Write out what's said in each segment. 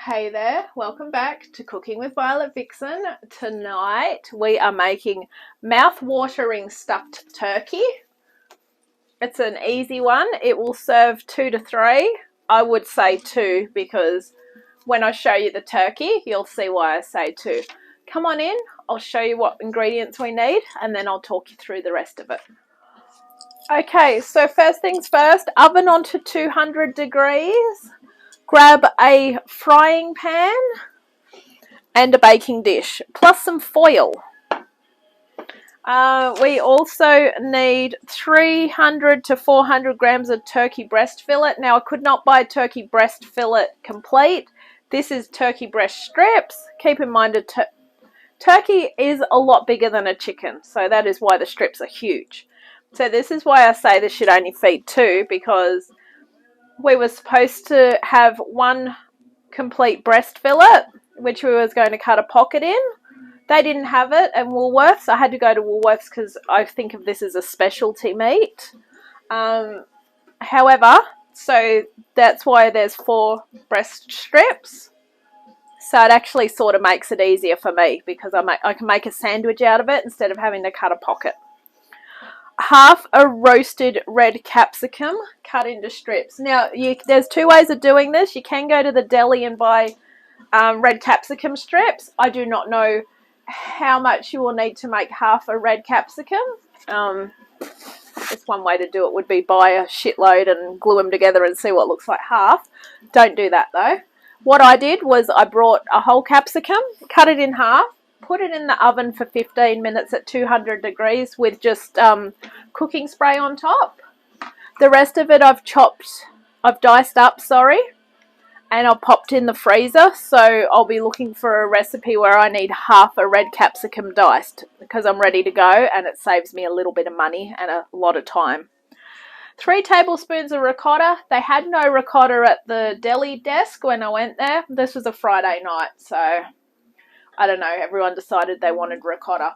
Hey there, welcome back to Cooking with Violet Vixen. Tonight we are making mouth-watering stuffed turkey. It's an easy one. It will serve 2 to 3. I would say 2 because when I show you the turkey, you'll see why I say 2. Come on in, I'll show you what ingredients we need and then I'll talk you through the rest of it. Okay, so first things first, oven onto 200 degrees. Grab a frying pan and a baking dish, plus some foil. We also need 300 to 400 grams of turkey breast fillet. Now, I could not buy turkey breast fillet complete. This is turkey breast strips. Keep in mind, turkey is a lot bigger than a chicken, so that is why the strips are huge. So this is why I say this should only feed 2, because we were supposed to have 1 complete breast fillet, which we was going to cut a pocket in. They didn't have it at Woolworths. I had to go to Woolworths because I think of this as a specialty meat. However, so that's why there's 4 breast strips. So it actually sort of makes it easier for me because I can make a sandwich out of it instead of having to cut a pocket. Half a roasted red capsicum cut into strips. Now, there's 2 ways of doing this. You can go to the deli and buy red capsicum strips. I do not know how much you will need to make half a red capsicum. Just one way to do it would be buy a shitload and glue them together and see what looks like half. Don't do that though. What I did was I brought a whole capsicum, cut it in half, put it in the oven for 15 minutes at 200 degrees with just cooking spray on top. The rest of it I've diced up, and I've popped in the freezer. So I'll be looking for a recipe where I need half a red capsicum diced because I'm ready to go and it saves me a little bit of money and a lot of time. 3 tablespoons of ricotta. They had no ricotta at the deli desk when I went there. This was a Friday night, so I don't know, everyone decided they wanted ricotta.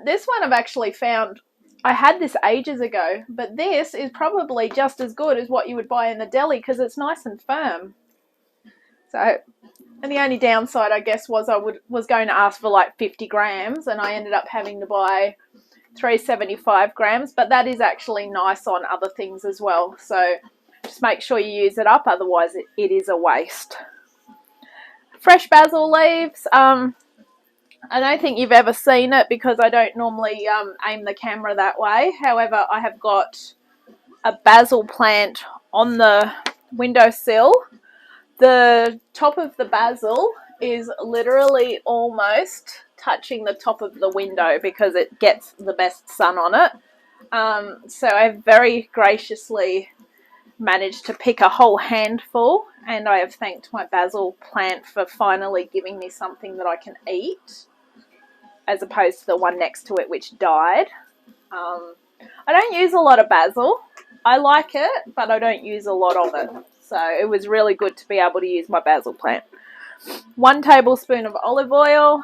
This one I've actually found, I had this ages ago, but this is probably just as good as what you would buy in the deli because it's nice and firm. So, and the only downside, I guess, was I was going to ask for like 50 grams and I ended up having to buy 375 grams, but that is actually nice on other things as well. So just make sure you use it up, otherwise it is a waste. Fresh basil leaves. I don't think you've ever seen it because I don't normally aim the camera that way. However, I have got a basil plant on the windowsill. The top of the basil is literally almost touching the top of the window because it gets the best sun on it. So I've very graciously managed to pick a whole handful, and I have thanked my basil plant for finally giving me something that I can eat as opposed to the one next to it which died. I don't use a lot of basil. I like it, but I don't use a lot of it. So it was really good to be able to use my basil plant. 1 tablespoon of olive oil.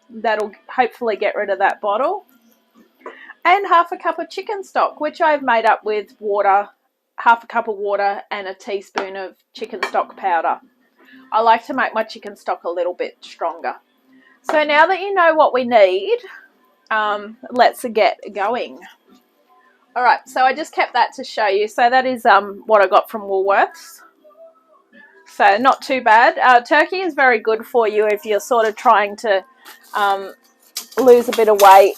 That'll hopefully get rid of that bottle. And half a cup of chicken stock, which I've made up with water, half a cup of water and a teaspoon of chicken stock powder. I like to make my chicken stock a little bit stronger. So now that you know what we need, let's get going. Alright, so I just kept that to show you. So that is what I got from Woolworths. So not too bad. Turkey is very good for you if you're sort of trying to lose a bit of weight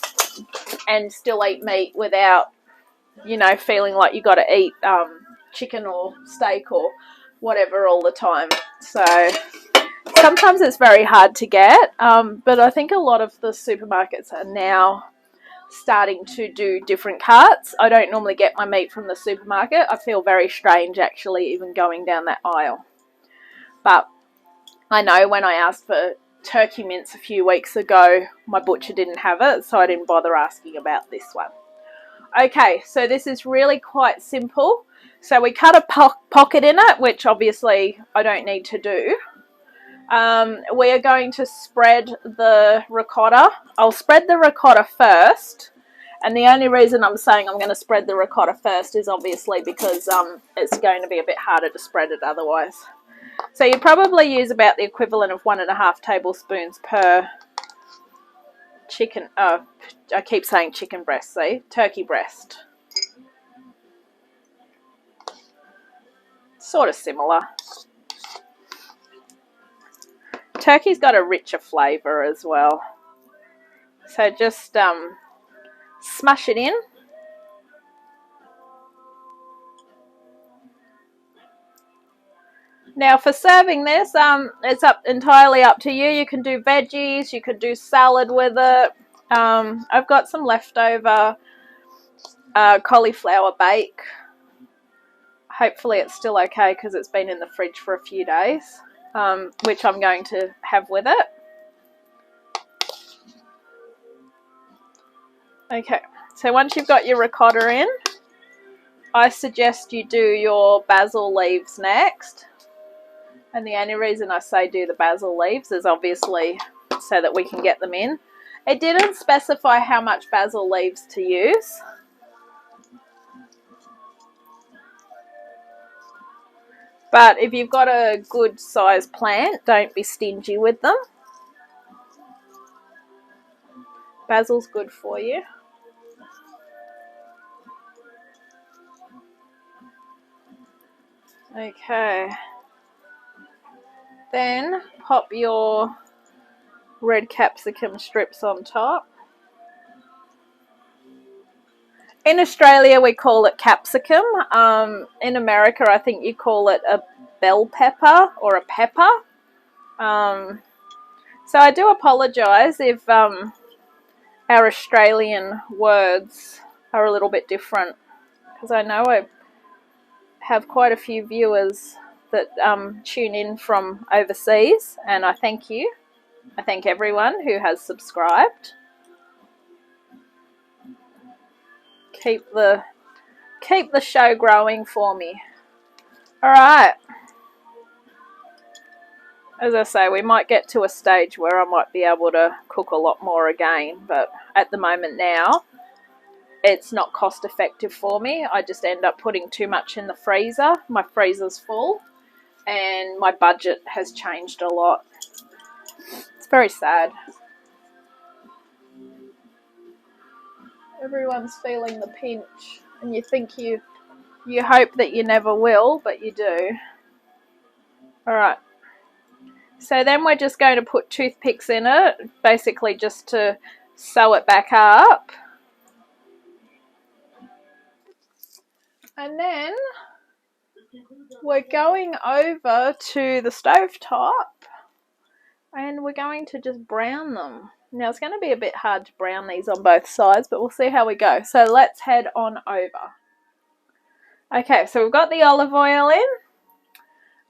and still eat meat without, feeling like you got to eat chicken or steak or whatever all the time. So sometimes it's very hard to get, but I think a lot of the supermarkets are now starting to do different carts. I don't normally get my meat from the supermarket. I feel very strange actually even going down that aisle. But I know when I asked for turkey mince a few weeks ago, my butcher didn't have it, so I didn't bother asking about this one. Okay, so this is really quite simple. So we cut a pocket in it, which obviously I don't need to do. We are going to spread the ricotta. I'll spread the ricotta first. And the only reason I'm saying I'm going to spread the ricotta first is obviously because it's going to be a bit harder to spread it otherwise. So you probably use about the equivalent of 1.5 tablespoons per chicken. I keep saying chicken breast, see? Turkey breast. Sort of similar. Turkey's got a richer flavour as well. So just smash it in. Now for serving this, it's entirely up to you. You can do veggies, you could do salad with it. I've got some leftover cauliflower bake. Hopefully it's still okay because it's been in the fridge for a few days, which I'm going to have with it. Okay, so once you've got your ricotta in, I suggest you do your basil leaves next. And the only reason I say do the basil leaves is obviously so that we can get them in. It didn't specify how much basil leaves to use. But if you've got a good sized plant, don't be stingy with them. Basil's good for you. Okay. Then pop your red capsicum strips on top. In Australia, we call it capsicum. In America, I think you call it a bell pepper or a pepper. So I do apologise if our Australian words are a little bit different, because I know I have quite a few viewers that tune in from overseas, and I thank you. I thank everyone who has subscribed. Keep the show growing for me. Alright. As I say, we might get to a stage where I might be able to cook a lot more again, but at the moment now, it's not cost effective for me. I just end up putting too much in the freezer. My freezer's full, and my budget has changed a lot. It's very sad. Everyone's feeling the pinch, and you think you hope that you never will, but you do. Alright. So then we're just going to put toothpicks in it, basically just to sew it back up. And then we're going over to the stovetop and we're going to just brown them. Now it's going to be a bit hard to brown these on both sides, but we'll see how we go. So let's head on over. Okay, so we've got the olive oil in.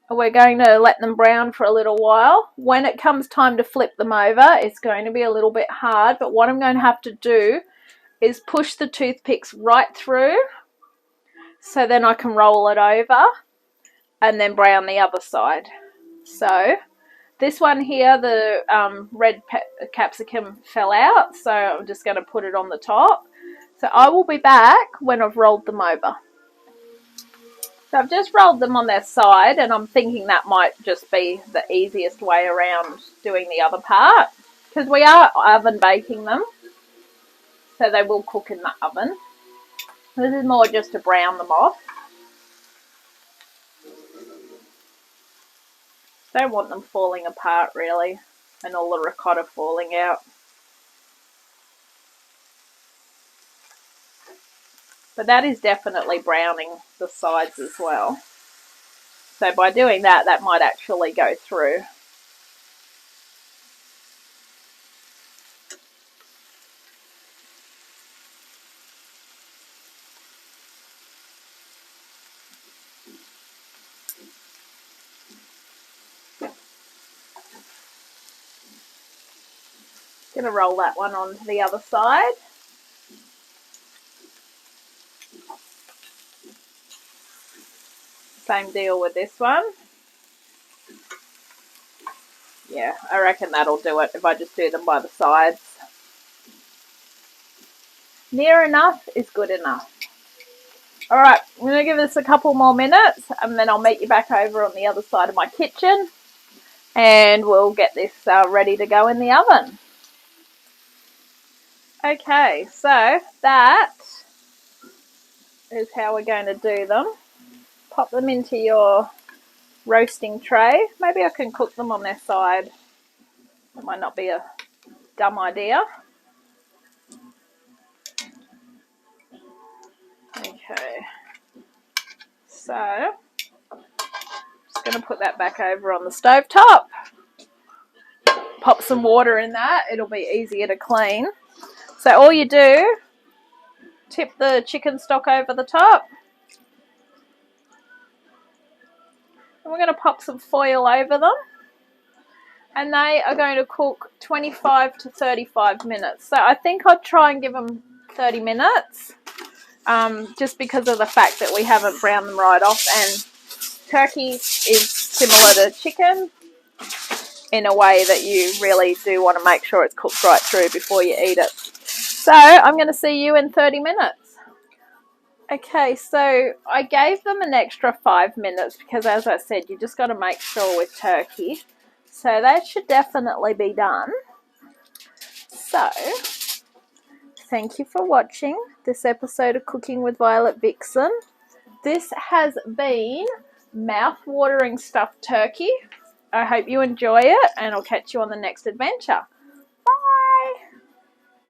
We're going to let them brown for a little while. When it comes time to flip them over, it's going to be a little bit hard, but what I'm going to have to do is push the toothpicks right through, so then I can roll it over and then brown the other side. So this one here, the red capsicum fell out, so I'm just going to put it on the top. So I will be back when I've rolled them over. So I've just rolled them on their side, and I'm thinking that might just be the easiest way around doing the other part, because we are oven baking them, so they will cook in the oven. This is more just to brown them off. Don't want them falling apart really, and all the ricotta falling out. But that is definitely browning the sides as well. So by doing that, that might actually go through. Gonna roll that one onto the other side. Same deal with this one. Yeah, I reckon that'll do it if I just do them by the sides. Near enough is good enough. Alright, I'm going to give this a couple more minutes and then I'll meet you back over on the other side of my kitchen and we'll get this ready to go in the oven. Okay, so that is how we're going to do them. Pop them into your roasting tray. Maybe I can cook them on their side. That might not be a dumb idea. Okay, so just going to put that back over on the stove top. Pop some water in that, it'll be easier to clean. So all you do, tip the chicken stock over the top. And we're going to pop some foil over them. And they are going to cook 25 to 35 minutes. So I think I'd try and give them 30 minutes. Just because of the fact that we haven't browned them right off. And turkey is similar to chicken in a way that you really do want to make sure it's cooked right through before you eat it. So I'm going to see you in 30 minutes. Okay, so I gave them an extra 5 minutes because, as I said, you just got to make sure with turkey. So that should definitely be done. So, thank you for watching this episode of Cooking with Violet Vixen. This has been mouth-watering stuffed turkey. I hope you enjoy it, and I'll catch you on the next adventure.